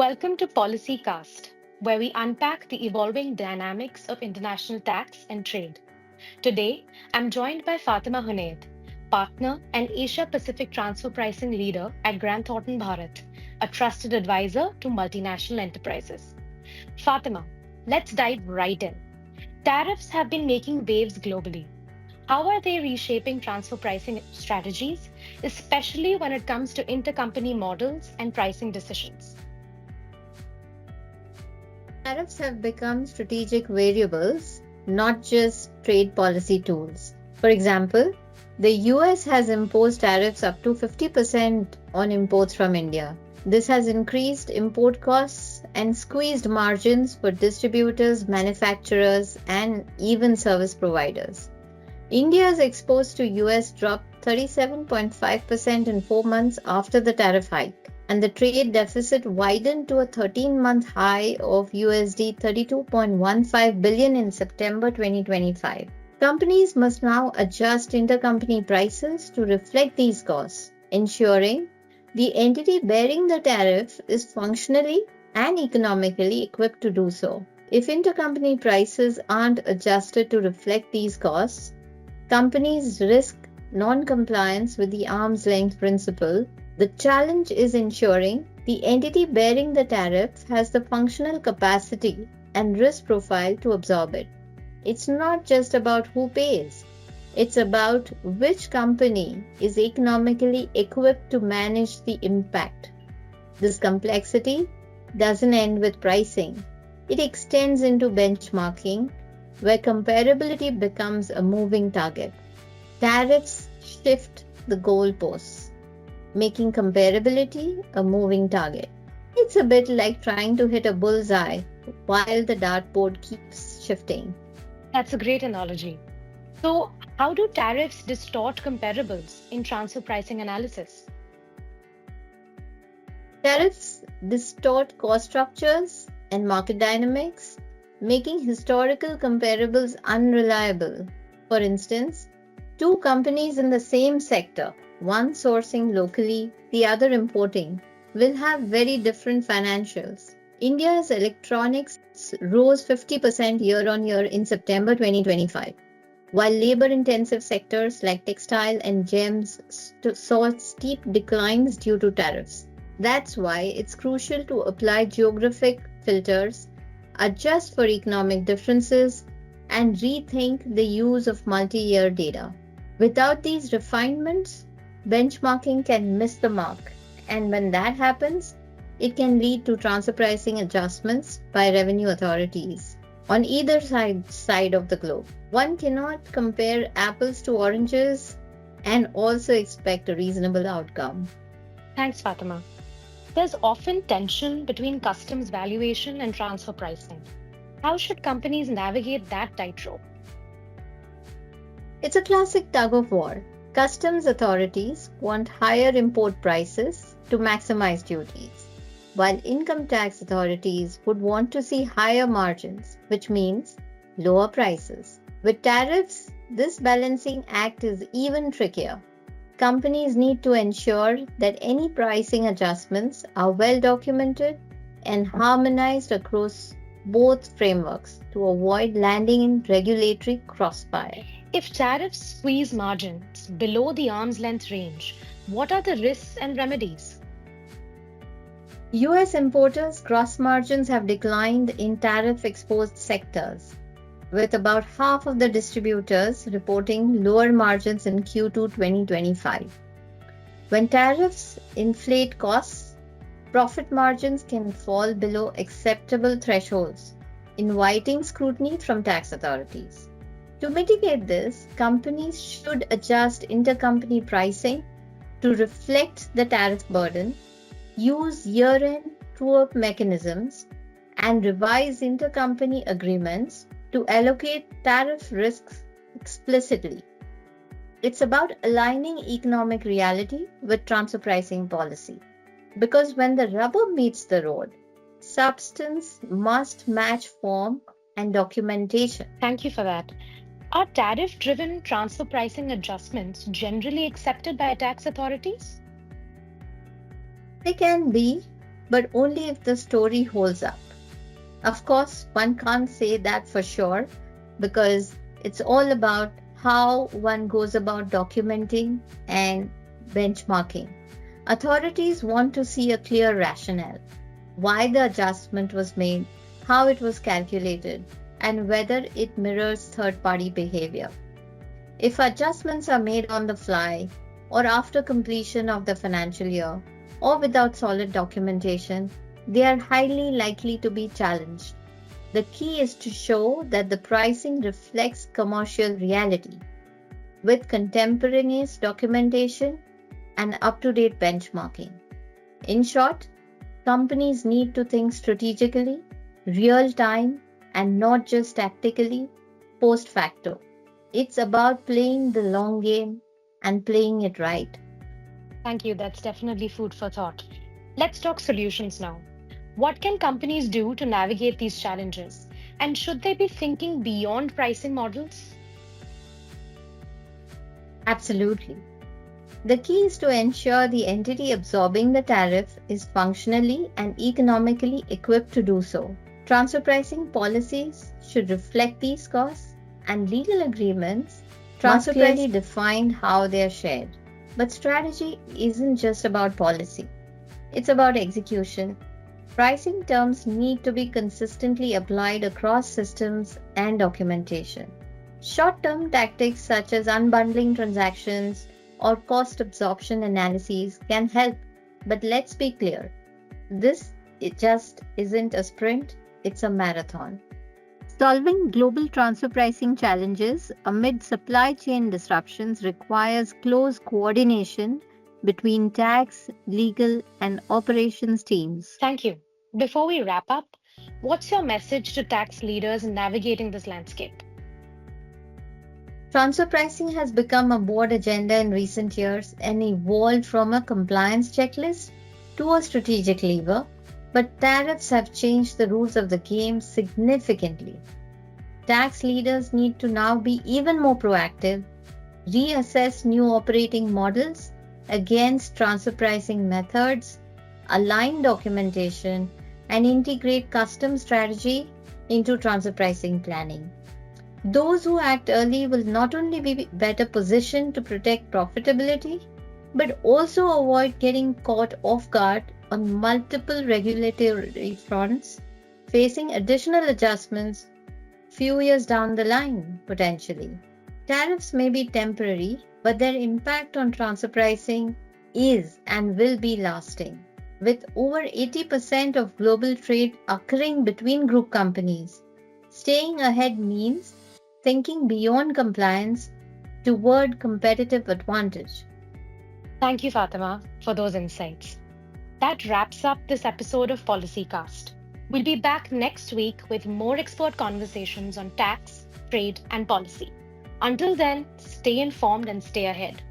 Welcome to PolicyCast, where we unpack the evolving dynamics of international tax and trade. Today, I'm joined by Fatema Hunaid, partner and Asia Pacific transfer pricing leader at Grant Thornton Bharat, a trusted advisor to multinational enterprises. Fatima, let's dive right in. Tariffs have been making waves globally. How are they reshaping transfer pricing strategies, especially when it comes to intercompany models and pricing decisions? Tariffs have become strategic variables, not just trade policy tools. For example, the US has imposed tariffs up to 50% on imports from India. This has increased import costs and squeezed margins for distributors, manufacturers, and even service providers. India's exports to US dropped 37.5% in 4 months after the tariff hike, and the trade deficit widened to a 13-month high of USD 32.15 billion in September 2025. Companies must now adjust intercompany prices to reflect these costs, ensuring the entity bearing the tariff is functionally and economically equipped to do so. If intercompany prices aren't adjusted to reflect these costs, companies risk non-compliance with the arm's length principle. The challenge is ensuring the entity bearing the tariff has the functional capacity and risk profile to absorb it. It's not just about who pays, it's about which company is economically equipped to manage the impact. This complexity doesn't end with pricing, it extends into benchmarking, where comparability becomes a moving target. Tariffs shift the goalposts, making comparability a moving target. It's a bit like trying to hit a bullseye while the dartboard keeps shifting. That's a great analogy. So, how do tariffs distort comparables in transfer pricing analysis? Tariffs distort cost structures and market dynamics, making historical comparables unreliable. For instance, two companies in the same sector, one sourcing locally, the other importing, will have very different financials. India's electronics rose 50% year on year in September 2025, while labor-intensive sectors like textile and gems saw steep declines due to tariffs. That's why it's crucial to apply geographic filters, adjust for economic differences, and rethink the use of multi-year data. Without these refinements, benchmarking can miss the mark, and when that happens, it can lead to transfer pricing adjustments by revenue authorities on either side of the globe. One cannot compare apples to oranges and also expect a reasonable outcome. Thanks, Fatima. There's often tension between customs valuation and transfer pricing. How should companies navigate that tightrope? It's a classic tug of war. Customs authorities want higher import prices to maximize duties, while income tax authorities would want to see higher margins, which means lower prices. With tariffs, this balancing act is even trickier. Companies need to ensure that any pricing adjustments are well documented and harmonized across both frameworks to avoid landing in regulatory crossfire. If tariffs squeeze margins below the arm's length range, what are the risks and remedies? US importers' gross margins have declined in tariff exposed sectors, with about half of the distributors reporting lower margins in Q2 2025. When tariffs inflate costs, profit margins can fall below acceptable thresholds, inviting scrutiny from tax authorities. To mitigate this, companies should adjust intercompany pricing to reflect the tariff burden, use year-end true-up mechanisms, and revise intercompany agreements to allocate tariff risks explicitly. It's about aligning economic reality with transfer pricing policy. Because when the rubber meets the road, substance must match form and documentation. Thank you for that. Are tariff-driven transfer pricing adjustments generally accepted by tax authorities? They can be, but only if the story holds up. Of course, one can't say that for sure because it's all about how one goes about documenting and benchmarking. Authorities want to see a clear rationale, why the adjustment was made, how it was calculated, and whether it mirrors third party behavior. If adjustments are made on the fly, or after completion of the financial year, or without solid documentation, they are highly likely to be challenged. The key is to show that the pricing reflects commercial reality with contemporaneous documentation and up to date benchmarking. In short, companies need to think strategically, real time, and not just tactically post facto. It's about playing the long game and playing it right. Thank you. That's definitely food for thought. Let's talk solutions now. What can companies do to navigate these challenges? And should they be thinking beyond pricing models? Absolutely. The key is to ensure the entity absorbing the tariff is functionally and economically equipped to do so. Transfer pricing policies should reflect these costs, and legal agreements must clearly define how they are shared. But strategy isn't just about policy, it's about execution. Pricing terms need to be consistently applied across systems and documentation. Short term tactics such as unbundling transactions or cost absorption analyses can help, but let's be clear, this it just isn't a sprint, it's a marathon. Solving global transfer pricing challenges amid supply chain disruptions requires close coordination between tax, legal, and operations teams. Thank you. Before we wrap up, what's your message to tax leaders in navigating this landscape? Transfer pricing has become a board agenda in recent years and evolved from a compliance checklist to a strategic lever, but tariffs have changed the rules of the game significantly. Tax leaders need to now be even more proactive, reassess new operating models against transfer pricing methods, align documentation, and integrate custom strategy into transfer pricing planning. Those who act early will not only be better positioned to protect profitability, but also avoid getting caught off guard on multiple regulatory fronts, facing additional adjustments few years down the line, potentially. Tariffs may be temporary, but their impact on transfer pricing is and will be lasting. With over 80% of global trade occurring between group companies, staying ahead means thinking beyond compliance toward competitive advantage. Thank you, Fatima, for those insights. That wraps up this episode of PolicyCast. We'll be back next week with more expert conversations on tax, trade, and policy. Until then, stay informed and stay ahead.